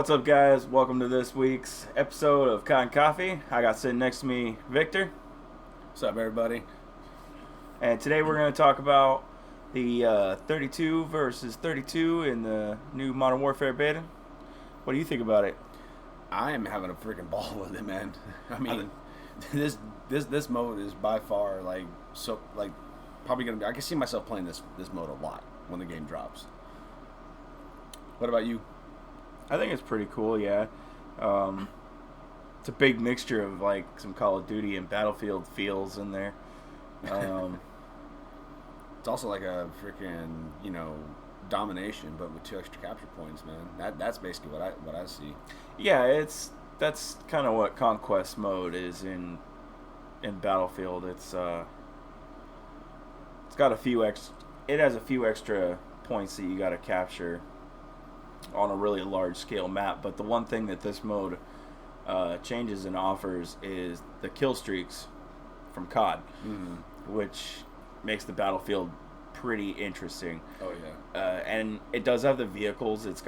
What's up, guys? Welcome to this week's episode of CoD Coffee. I got sitting next to me Viktor. What's up, everybody? And today we're going to talk about the 32 versus 32 in the new Modern Warfare beta. What do you think about it? I am having a freaking ball with it, man. I mean, this mode is by far probably gonna be. I can see myself playing this mode a lot when the game drops. What about you? I think it's pretty cool, yeah. It's a big mixture of like some Call of Duty and Battlefield feels in there. It's also like a freaking, domination, but with 2 extra capture points, man. That's basically what I see. Yeah, that's kind of what Conquest mode is in Battlefield. It has a few extra points that you got to capture on a really large scale map, but the one thing that this mode changes and offers is the kill streaks from CoD, which makes the battlefield pretty interesting. Oh yeah. And it does have the vehicles. It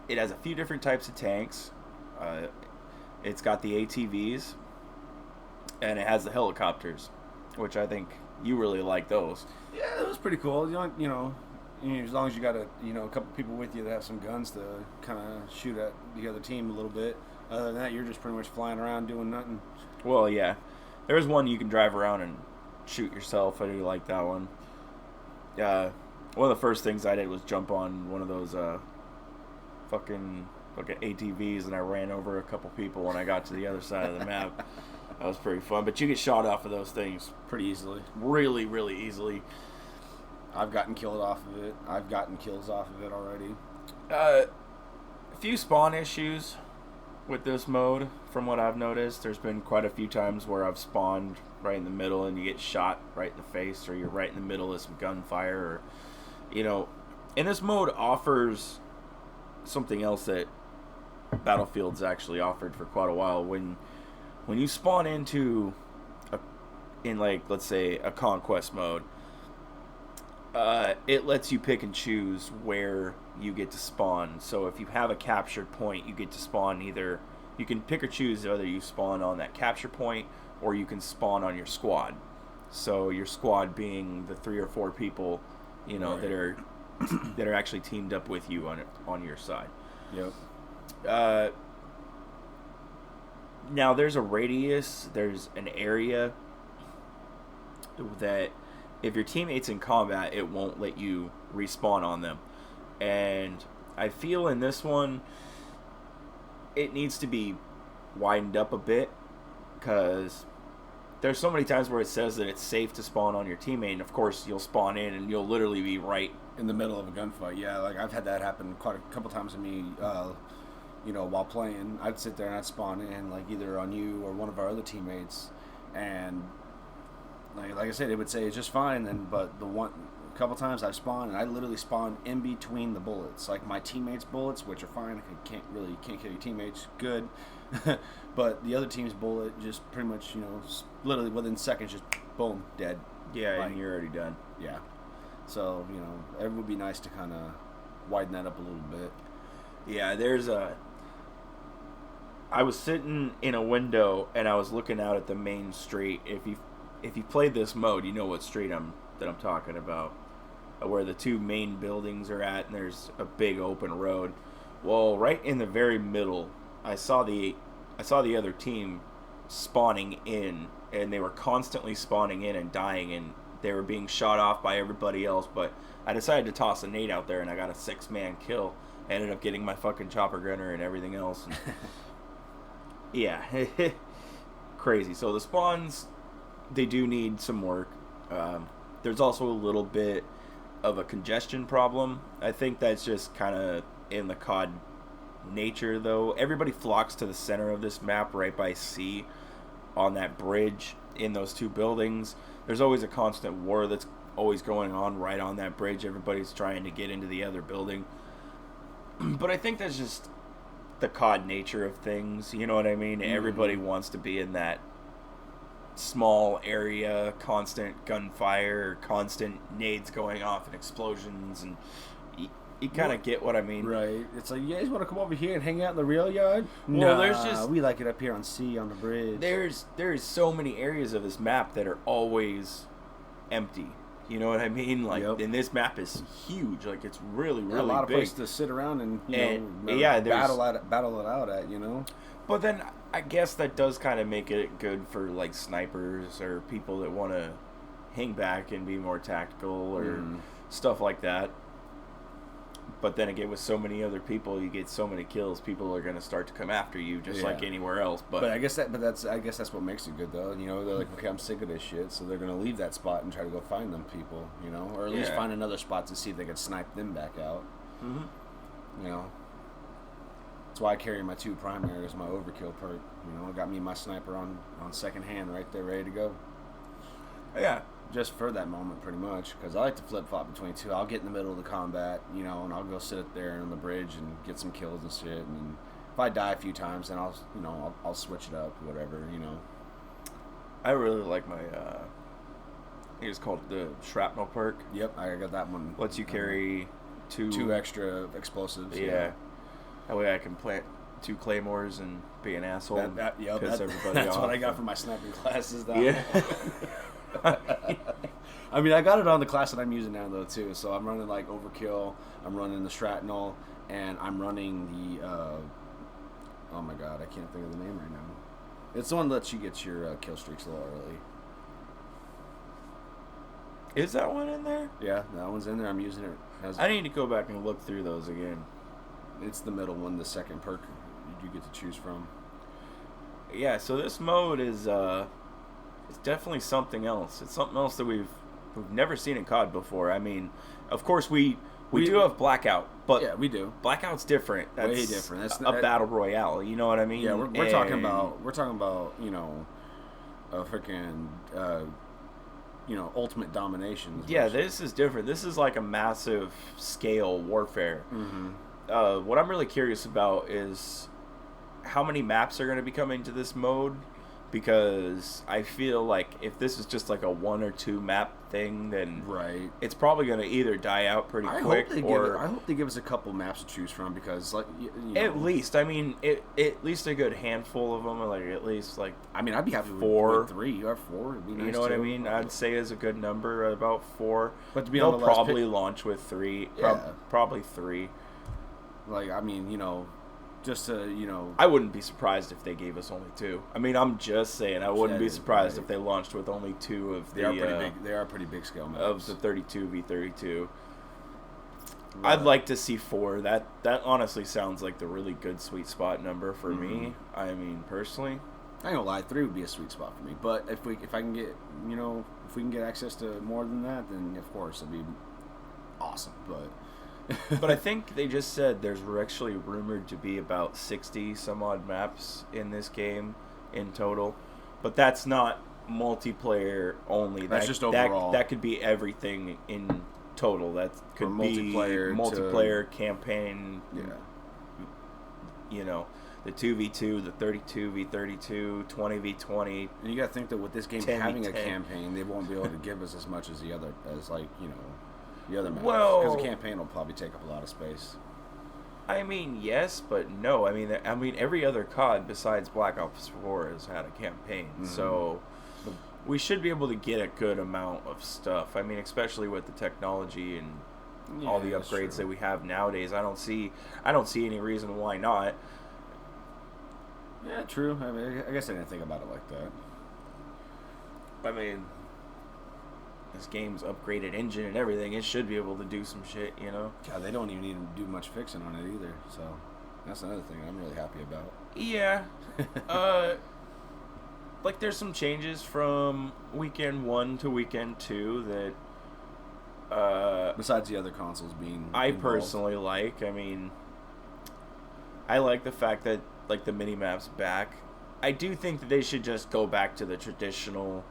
has a few different types of tanks. It's got the ATVs, and it has the helicopters, which I think you really like those. Yeah, it was pretty cool. As long as you got a couple people with you that have some guns to kind of shoot at the other team a little bit. Other than that, you're just pretty much flying around doing nothing. Well, yeah. There's one you can drive around and shoot yourself. I do like that one. One of the first things I did was jump on one of those fucking ATVs, and I ran over a couple people when I got to the other side of the map. That was pretty fun. But you get shot off of those things Pretty easily. really, really easily. I've gotten killed off of it. I've gotten kills off of it already. A few spawn issues with this mode, from what I've noticed. There's been quite a few times where I've spawned right in the middle and you get shot right in the face, or you're right in the middle of some gunfire, and this mode offers something else that Battlefield's actually offered for quite a while. When you spawn into let's say a conquest mode, it lets you pick and choose where you get to spawn. So if you have a captured point, you get to spawn either. You can pick or choose whether you spawn on that capture point or you can spawn on your squad. So your squad being the 3 or 4 people, Right. that are actually teamed up with you on your side. Yep. Now there's a radius. There's an area that, if your teammate's in combat, it won't let you respawn on them. And I feel in this one, it needs to be widened up a bit, because there's so many times where it says that it's safe to spawn on your teammate, and of course you'll spawn in and you'll literally be right in the middle of a gunfight. Yeah, like I've had that happen quite a couple times to me. While playing, I'd sit there and I'd spawn in, like either on you or one of our other teammates, and like I said, it would say it's just fine. But a couple times I've spawned and I literally spawned in between the bullets, like my teammates' bullets, which are fine. I can't kill your teammates, good. But the other team's bullet just pretty much, literally within seconds, just boom, dead. Yeah, and you're already done. Yeah. So, it would be nice to kind of widen that up a little bit. Yeah, I was sitting in a window and I was looking out at the main street. If you played this mode, you know what street I'm talking about, where the 2 main buildings are at, and there's a big open road. Well, right in the very middle, I saw the other team spawning in, and they were constantly spawning in and dying, and they were being shot off by everybody else. But I decided to toss a nade out there, and I got a 6-man kill. I ended up getting my fucking chopper gunner and everything else. And yeah, crazy. So the spawns, they do need some work. There's also a little bit of a congestion problem. I think that's just kind of in the CoD nature, though. Everybody flocks to the center of this map right by C, on that bridge in those 2 buildings. There's always a constant war that's always going on right on that bridge. Everybody's trying to get into the other building. But I think that's just the CoD nature of things. You know what I mean? Mm-hmm. Everybody wants to be in that small area, constant gunfire, constant nades going off and explosions, and You kind of get what I mean. Right. It's like, you guys want to come over here and hang out in the rail yard? Well, Nah, there's just... we like it up here on C on the bridge. There's so many areas of this map that are always empty. You know what I mean? Like, and this map is huge. Like, it's really, really big. A lot of places to sit around and, battle it out at, you know? But then, I guess that does kind of make it good for, like, snipers or people that want to hang back and be more tactical or stuff like that. But then again, with so many other people, you get so many kills. People are going to start to come after you, just like anywhere else. But I guess that's what makes it good, though. You know, they're like, okay, I'm sick of this shit, so they're going to leave that spot and try to go find them people. You know, or at least find another spot to see if they can snipe them back out. You know, that's why I carry my 2 primaries, my overkill perk. You know, I got me my sniper on second hand right there, ready to go. Yeah. Just for that moment, pretty much, because I like to flip-flop between 2. I'll get in the middle of the combat, you know, and I'll go sit there on the bridge and get some kills and shit, and then if I die a few times, then I'll switch it up, whatever, you know. I really like my, I think it's called the shrapnel perk. Yep, I got that one. Lets you carry 2 extra explosives. Yeah. That way I can plant 2 claymores and be an asshole. That's off. what I got for my sniping classes, though. Yeah. I mean, I got it on the class that I'm using now, though, too. So I'm running, like, Overkill, I'm running the Shrapnel, and I'm running the, oh my god, I can't think of the name right now. It's the one that lets you get your kill streaks a little early. Is that one in there? Yeah, that one's in there. I'm using it. I need to go back and look through those again. It's the middle one, the second perk you get to choose from. Yeah, so this mode is, it's definitely something else. It's something else that we've never seen in CoD before. I mean, of course we do have Blackout, but yeah, we do. Blackout's different. That's way different. That's a battle royale. You know what I mean? Yeah, we're talking about you know, a freaking ultimate domination. Yeah, this is different. This is like a massive scale warfare. What I'm really curious about is how many maps are going to be coming to this mode, because I feel like if this is just like a 1 or 2 map thing, then it's probably going to either die out pretty quick. I hope they give us a couple maps to choose from, because like you know, at least, I mean, at least a good handful of them, like at least like, I mean, I'd be happy 4 with 3 or 4. Would be nice, you know what I mean? I'd say is a good number, about 4. But to be they'll probably launch with 3, probably 3. Like, I mean, you know, just to, you know, I wouldn't be surprised if they gave us only 2. I mean, I'm just saying, I wouldn't be surprised if they launched with only 2 of the. They are pretty big scale maps. Of the 32v32. I'd like to see 4. That honestly sounds like the really good sweet spot number for me. I mean, personally, I ain't gonna lie, 3 would be a sweet spot for me. But if we can get access to more than that, then of course it'd be awesome. But I think they just said there's actually rumored to be about 60 some odd maps in this game in total. But that's not multiplayer only. That's just overall. That could be everything in total. That could be multiplayer campaign. Yeah. You know, the 2v2, the 32v32, 20v20. And you got to think that with this game having a campaign, they won't be able to give us as much as the other maps. Well, because the campaign will probably take up a lot of space. I mean, yes, but no. I mean, every other COD besides Black Ops 4 has had a campaign, so we should be able to get a good amount of stuff. I mean, especially with the technology and all the upgrades that we have nowadays. I don't see any reason why not. Yeah, true. I mean, I guess I didn't think about it like that. I mean, this game's upgraded engine and everything, it should be able to do some shit, you know? God, they don't even need to do much fixing on it either, so that's another thing I'm really happy about. Yeah. Like, there's some changes from Weekend 1 to Weekend 2 that... besides the other consoles being I personally like. I mean, I like the fact that, like, the mini-map's back. I do think that they should just go back to the traditional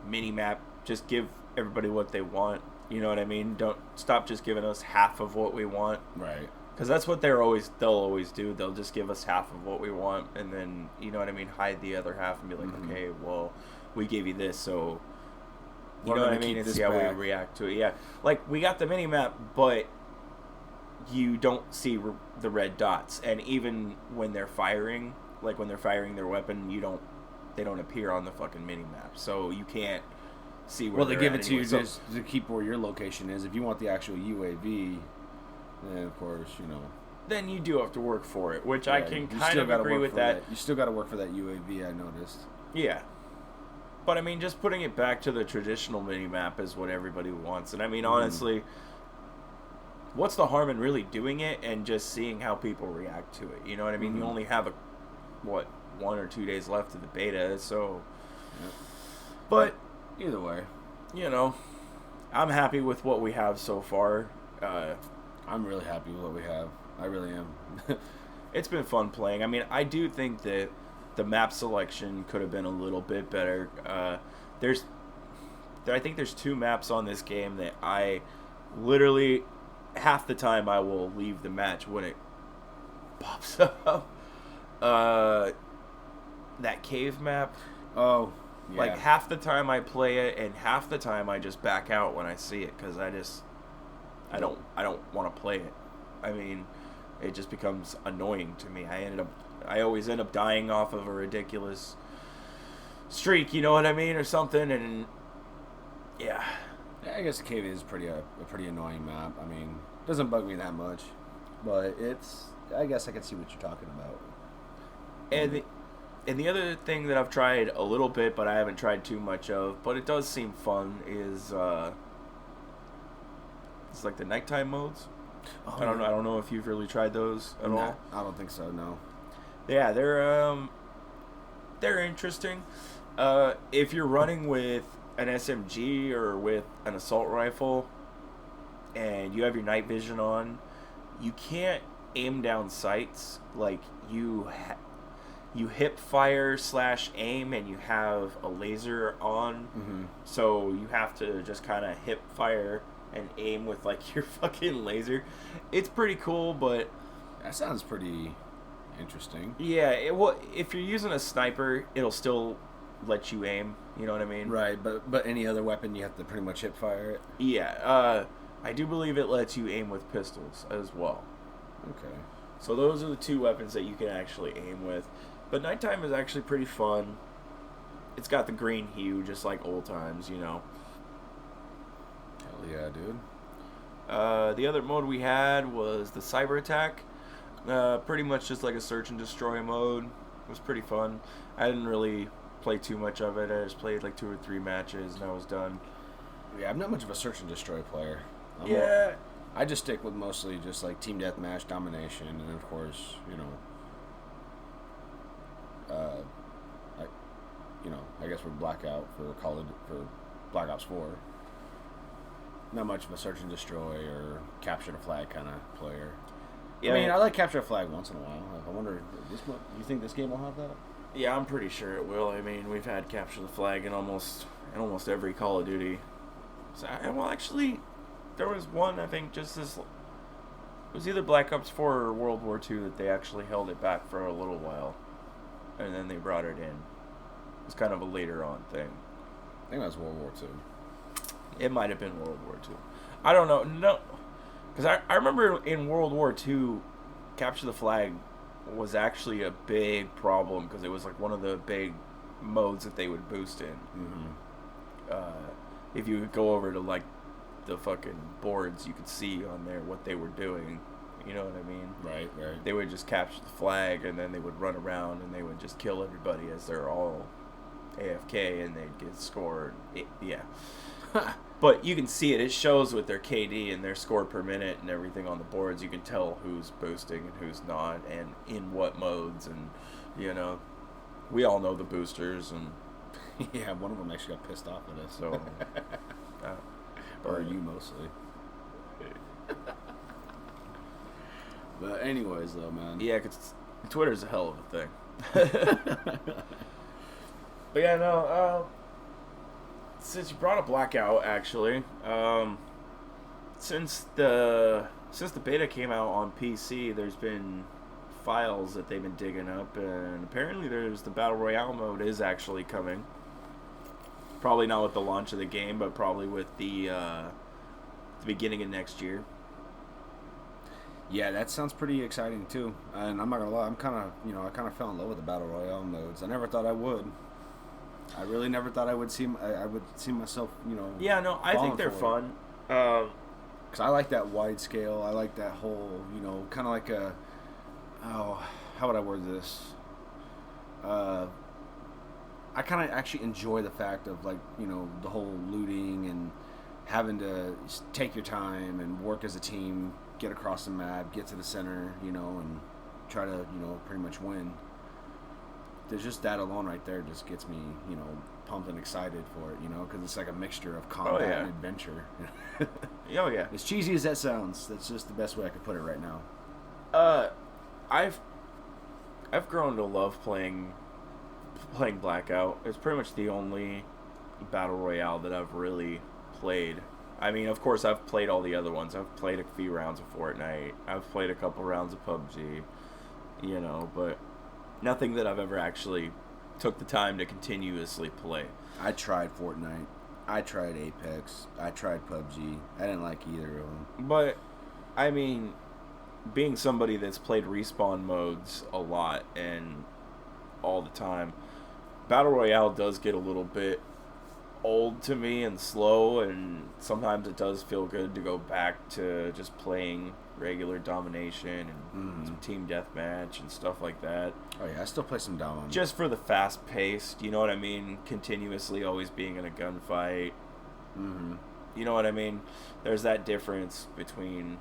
mini-map. Just give everybody what they want. You know what I mean? Don't stop just giving us half of what we want. Right. Because that's what they'll always do. They'll just give us half of what we want, and then, you know what I mean, hide the other half and be like, okay, well, we gave you this, so you know what I mean, and see how we react to it. Yeah, like, we got the mini map, but you don't see the red dots, and even when they're firing, like when they're firing their weapon, they don't appear on the fucking mini map, so you can't see where. Well, they give it to anyway. you just to keep where your location is. If you want the actual UAV, then of course Then you do have to work for it, which I can you kind still of gotta agree work with for that. You still got to work for that UAV. I noticed. Yeah. But I mean, just putting it back to the traditional mini map is what everybody wants, and I mean, honestly, what's the harm in really doing it and just seeing how people react to it? You know what I mean? You only have 1 or 2 days left of the beta, so. Yep. But either way, I'm happy with what we have so far. I'm really happy with what we have. I really am. It's been fun playing. I mean, I do think that the map selection could have been a little bit better. I think there's 2 maps on this game that I literally half the time I will leave the match when it pops up. That cave map. Oh, yeah. Like half the time I play it, and half the time I just back out when I see it because I don't want to play it. I mean, it just becomes annoying to me. I always end up dying off of a ridiculous streak, you know what I mean, or something, and yeah. I guess the cave is a pretty annoying map. I mean, it doesn't bug me that much, but I guess I can see what you're talking about. And the other thing that I've tried a little bit, but I haven't tried too much of, but it does seem fun, is it's like the nighttime modes. Oh, I don't know if you've really tried those at all. I don't think so. No. Yeah, they're interesting. If you're running with an SMG or with an assault rifle, and you have your night vision on, you can't aim down sights. Like you hip fire / aim, and you have a laser on, so you have to just kind of hip fire and aim with like your fucking laser. It's pretty cool, but that sounds pretty interesting. Yeah, if you're using a sniper, it'll still let you aim. You know what I mean? Right, but any other weapon, you have to pretty much hip fire it. Yeah, I do believe it lets you aim with pistols as well. Okay. So those are the 2 weapons that you can actually aim with. But nighttime is actually pretty fun. It's got the green hue, just like old times, Hell yeah, dude. The other mode we had was the cyber attack. Pretty much just like a search and destroy mode. It was pretty fun. I didn't really play too much of it. I just played like 2 or 3 matches and I was done. Yeah, I'm not much of a search and destroy player. I just stick with mostly just like team deathmatch, domination, and of course, I guess we're blackout for Black Ops 4. Not much of a search and destroy or capture the flag kind of player. Yeah, I mean, I like capture the flag once in a while. I wonder, you think this game will have that? Yeah, I'm pretty sure it will. I mean, we've had capture the flag in almost every Call of Duty. So, well, actually, there was one, I think, just this. It was either Black Ops 4 or World War II that they actually held it back for a little while, and then they brought it in. It was kind of a later on thing. I think that was World War II. It might have been World War II. I don't know. No, because I remember in World War II, capture the flag was actually a big problem because it was like one of the big modes that they would boost in. If you go over to like the fucking boards, you could see on there what they were doing. You know what I mean? Right. They would just capture the flag, and then they would run around, and they would just kill everybody as they're all AFK, and they'd get scored. Yeah. But you can see it. It shows with their KD and their score per minute and everything on the boards. You can tell who's boosting and who's not, and in what modes. And we all know the boosters. And yeah, one of them actually got pissed off at us. So, or you mostly. But anyways, though, man. Yeah, because Twitter's a hell of a thing. But yeah, no. Since you brought up Blackout, actually, since the beta came out on PC, there's been files that they've been digging up, and apparently the Battle Royale mode is actually coming. Probably not with the launch of the game, but probably with the beginning of next year. Yeah, that sounds pretty exciting too. And I'm not gonna lie, I'm kind of, I kind of fell in love with the battle royale modes. I never thought I would. I really never thought I would I would see myself, Yeah, no, I think they're fun. Because I like that wide scale. I like that whole, kind of like how would I word this? I kind of actually enjoy the fact of like, the whole looting and having to take your time and work as a team, get across the map, get to the center, and try to, pretty much win. There's just that alone right there just gets me, pumped and excited for it, because it's like a mixture of combat and adventure. Oh yeah. As cheesy as that sounds, that's just the best way I could put it right now. I've grown to love playing Blackout. It's pretty much the only battle royale that I've really played. I mean, of course, I've played all the other ones. I've played a few rounds of Fortnite. I've played a couple rounds of PUBG, but nothing that I've ever actually took the time to continuously play. I tried Fortnite. I tried Apex. I tried PUBG. I didn't like either of them. But, I mean, being somebody that's played respawn modes a lot and all the time, Battle Royale does get a little bit old to me and slow, and sometimes it does feel good to go back to just playing regular domination and some team deathmatch and stuff like that. Oh yeah, I still play some Dom. Just for the fast paced, you know what I mean? Continuously always being in a gunfight. Mm-hmm. You know what I mean? There's that difference between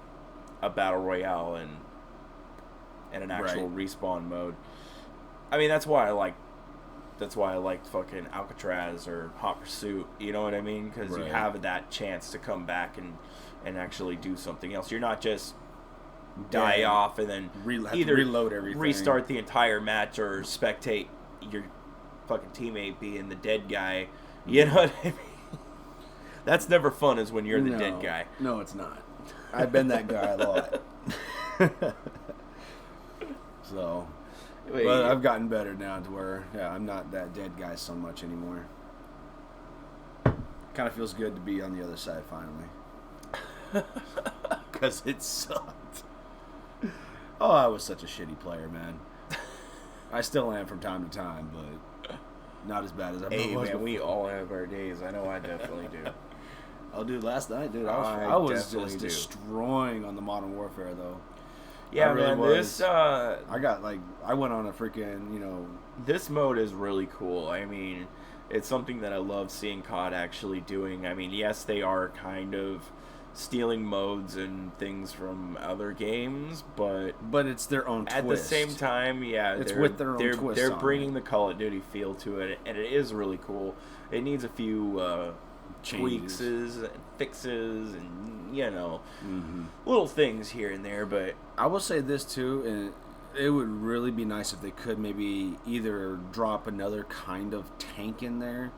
a battle royale and an actual respawn mode. I mean, that's why I liked fucking Alcatraz or Hot Pursuit. You know what I mean? Because you have that chance to come back and actually do something else. You're not just die off and then either reload everything, restart the entire match, or spectate your fucking teammate being the dead guy. You know what I mean? That's never fun, is when you're the dead guy. No, it's not. I've been that guy a lot. So, but I've gotten better now to where, I'm not that dead guy so much anymore. Kind of feels good to be on the other side finally. Because it sucked. Oh, I was such a shitty player, man. I still am from time to time, but not as bad as I was. Hey, man, we all have our days. I know I definitely do. Oh, dude, last night, dude, I was just destroying on the Modern Warfare, though. Yeah, really man, was. this... I went on a freaking, This mode is really cool. I mean, it's something that I love seeing CoD actually doing. I mean, yes, they are kind of stealing modes and things from other games, but it's their own twist. At the same time, it's with their own twist. They're bringing the Call of Duty feel to it, and it is really cool. It needs a few tweaks and fixes and little things here and there, but I will say this too, and it would really be nice if they could maybe either drop another kind of tank in there,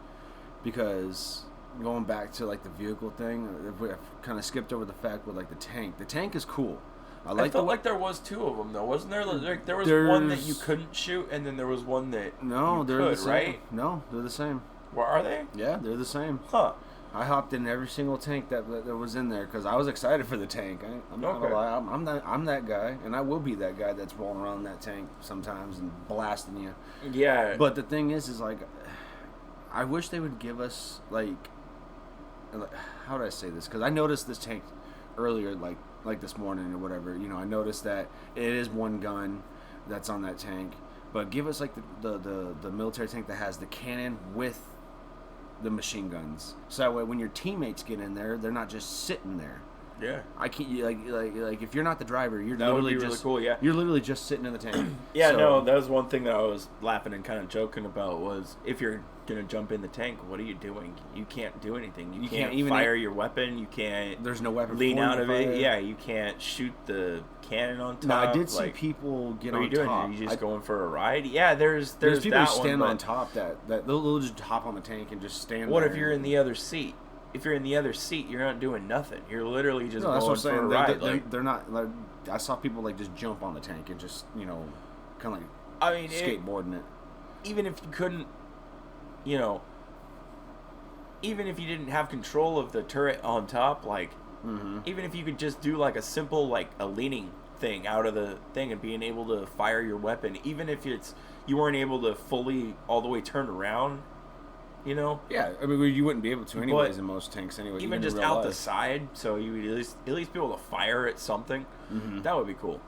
because going back to like the vehicle thing, I've kind of skipped over the fact with like the tank is cool. I felt like there was two of them though, wasn't there? Like there was one that you couldn't shoot, and then there was one that they're the same. Right? No, they're the same. Well, are they? Yeah, they're the same. Huh. I hopped in every single tank that was in there because I was excited for the tank. I'm not gonna lie, I'm that guy, and I will be that guy that's rolling around that tank sometimes and blasting you. Yeah. But the thing is like, I wish they would give us like how do I say this? Because I noticed this tank earlier, like this morning or whatever. I noticed that it is one gun that's on that tank, but give us like the military tank that has the cannon with the machine guns, so that way when your teammates get in there, they're not just sitting there. Yeah, I can't like if you're not the driver, you're that literally would be just really cool. Yeah, you're literally just sitting in the tank. Yeah, so, no, that was one thing that I was laughing and kind of joking about was if you're gonna jump in the tank, what are you doing? You can't do anything. You can't even fire your weapon. You can't. There's no weapon. Lean out of it. Yeah, you can't shoot the cannon on top. No, I did see people get on top. What are you doing? Are you just going for a ride? Yeah, there's people that who stand one, on top that they'll just hop on the tank and just stand. What there if you're in the other seat? If you're in the other seat, you're not doing nothing. You're literally just going for a ride. They're not. Like, I saw people like just jump on the tank and just kind of like skateboarding it. Even if you couldn't, even if you didn't have control of the turret on top, like even if you could just do like a simple like a leaning thing out of the thing and being able to fire your weapon, even if you weren't able to fully all the way turn around, you know. Yeah, I mean, you wouldn't be able to anyways in most tanks anyway. Even just out the side, so you would at least be able to fire at something. Mm-hmm. That would be cool.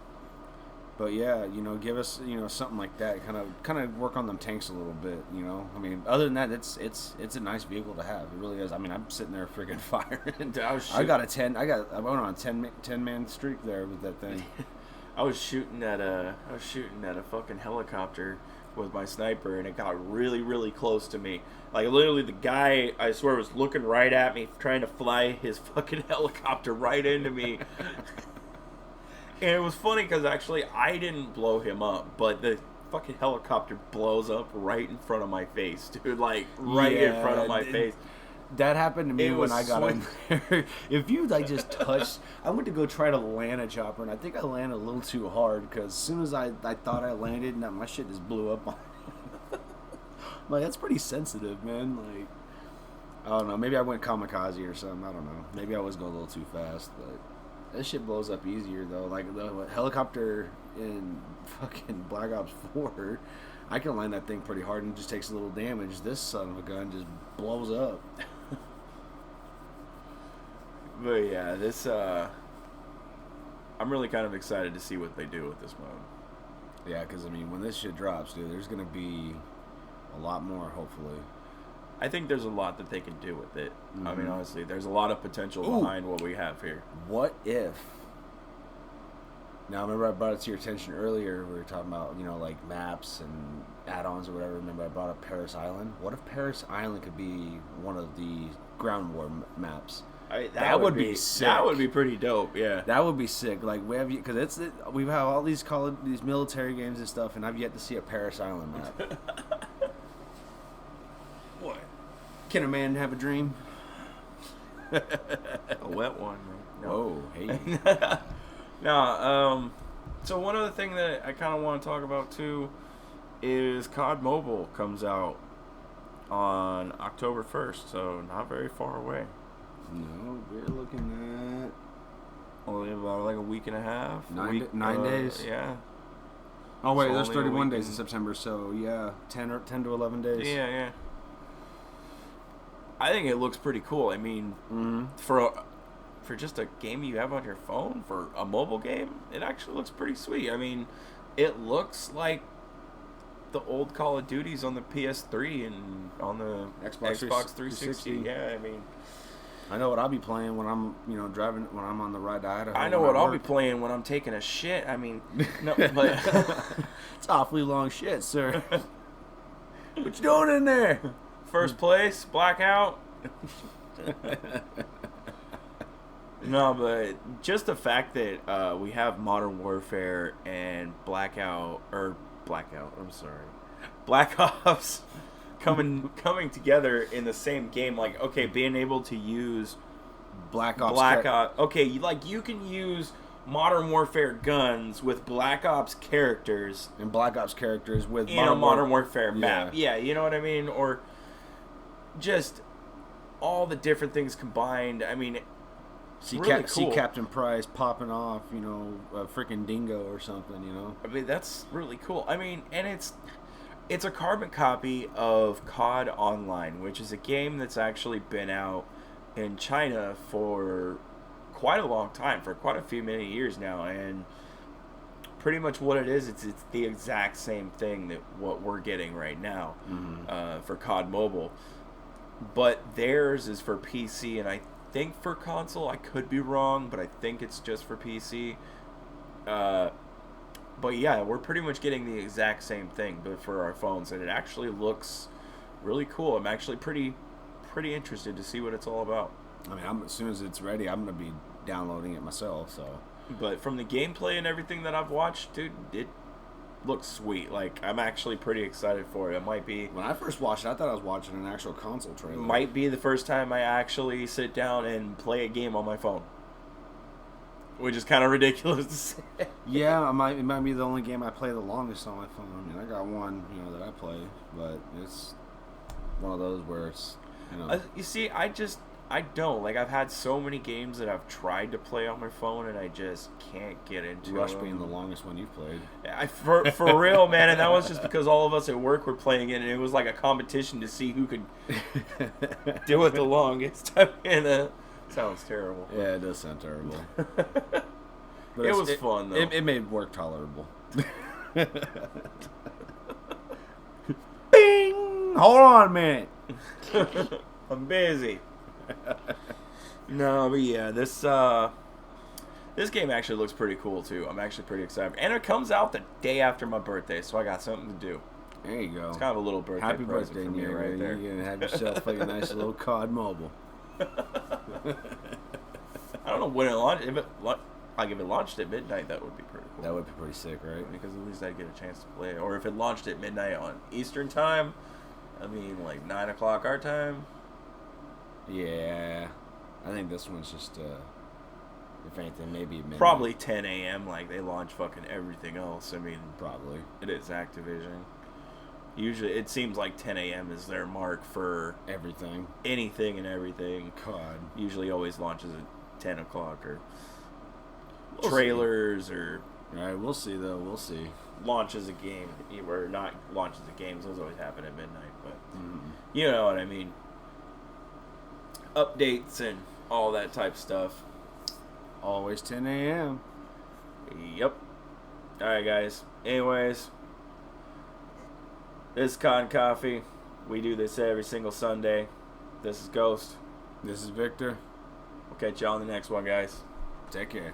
But yeah, give us something like that. Kind of work on them tanks a little bit. I mean, other than that, it's a nice vehicle to have. It really is. I mean, I'm sitting there friggin' firing. I went on a 10 man streak there with that thing. I was shooting at a fucking helicopter with my sniper, and it got really, really close to me. Like, literally, the guy, I swear, was looking right at me, trying to fly his fucking helicopter right into me. And it was funny because actually I didn't blow him up, but the fucking helicopter blows up right in front of my face, dude. Like, right in front of my face. That happened to me when I got in there. If you, just touched... I went to go try to land a chopper, and I think I landed a little too hard, because as soon as I thought I landed, my shit just blew up on me. Like, that's pretty sensitive, man. Like, I don't know. Maybe I went kamikaze or something. I don't know. Maybe I was going a little too fast, but... That shit blows up easier, though. Like, the helicopter in fucking Black Ops 4, I can land that thing pretty hard and it just takes a little damage. This son of a gun just blows up. But yeah, this, I'm really kind of excited to see what they do with this mode. Yeah, because, I mean, when this shit drops, dude, there's going to be a lot more, hopefully. I think there's a lot that they can do with it. Mm-hmm. I mean, honestly, there's a lot of potential behind what we have here. What if... Now, remember I brought it to your attention earlier. We were talking about, like maps and add-ons or whatever. Remember I brought up Paris Island? What if Paris Island could be one of the ground war maps? That would be sick. That would be pretty dope, yeah. That would be sick. Like, because we have all these military games and stuff, and I've yet to see a Paris Island map. What? Can a man have a dream? A wet one, man. No. Whoa, hey. No, so one other thing that I kind of want to talk about, too, is CoD Mobile comes out on October 1st, so not very far away. No, we're looking at... Only about like a week and a half. 9 days? Yeah. Oh, wait, there's 31 days in September, so yeah, 10 to 11 days. Yeah. I think it looks pretty cool. I mean, for just a game you have on your phone, for a mobile game, it actually looks pretty sweet. I mean, it looks like the old Call of Duties on the PS3 and on the Xbox 360. Yeah, I mean, I know what I'll be playing when I'm, driving, when I'm on the ride to Idaho. I know what I'll be playing when I'm taking a shit. I mean, no, but it's awfully long shit, sir. What you doing in there? First place, blackout. No, but just the fact that we have Modern Warfare and Black Ops coming together in the same game. Like, okay, being able to use Black Ops. Okay, you can use Modern Warfare guns with Black Ops characters and Black Ops characters with in a Modern Warfare map. Yeah, you know what I mean? Or just all the different things combined. I mean, see cool. Captain Price popping off, a freaking dingo or something, I mean, that's really cool. I mean, and it's a carbon copy of CoD Online, which is a game that's actually been out in China for quite a long time, for quite a few many years now, and pretty much what it is, it's the exact same thing that what we're getting right now for CoD Mobile. But theirs is for PC, and I think for console. I could be wrong, but I think it's just for PC. But yeah, we're pretty much getting the exact same thing, but for our phones, and it actually looks really cool. I'm actually pretty interested to see what it's all about. I mean, as soon as it's ready, I'm gonna be downloading it myself. So, but from the gameplay and everything that I've watched, dude, it looks sweet. Like, I'm actually pretty excited for it. It might be... When I first watched it, I thought I was watching an actual console trailer. Might be the first time I actually sit down and play a game on my phone. Which is kind of ridiculous to say. Yeah, it might be the only game I play the longest on my phone. I mean, I got one, that I play, but it's one of those where it's, You see, I I don't. Like, I've had so many games that I've tried to play on my phone, and I just can't get into Rush them. being the longest one you've played. For real, man, and that was just because all of us at work were playing it, and it was like a competition to see who could do it the longest. And sounds terrible. Yeah, it does sound terrible. But It was fun, though. It made work tolerable. Bing! Hold on a minute. I'm busy. No, but yeah, this game actually looks pretty cool too. I'm actually pretty excited, and it comes out the day after my birthday, so I got something to do. There you go. It's kind of a little birthday Happy present birthday, for me Nero. right there. You're gonna have yourself like a nice little CoD Mobile. I don't know when it launched. If it launched at midnight, that would be pretty cool. That would be pretty sick, right? Because at least I'd get a chance to play it. Or if it launched at midnight on Eastern time, I mean like 9 o'clock our time. Yeah, I think this one's just if anything, maybe midnight. Probably 10 a.m. like they launch fucking everything else. I mean, Probably. it is Activision. Usually, it seems like 10 a.m. is their mark for Everything. anything and everything. CoD. Usually always launches at 10 o'clock or We'll trailers or All right, we'll see though. We'll see. launches a game. Or not launches of games. Those always happen at midnight. But Mm. you know what I mean. Updates and all that type of stuff. Always 10 a.m. Yep. Alright, guys. Anyways, this is CoD Coffee. We do this every single Sunday. This is Ghost. This is Victor. We'll catch you on the next one, guys. Take care.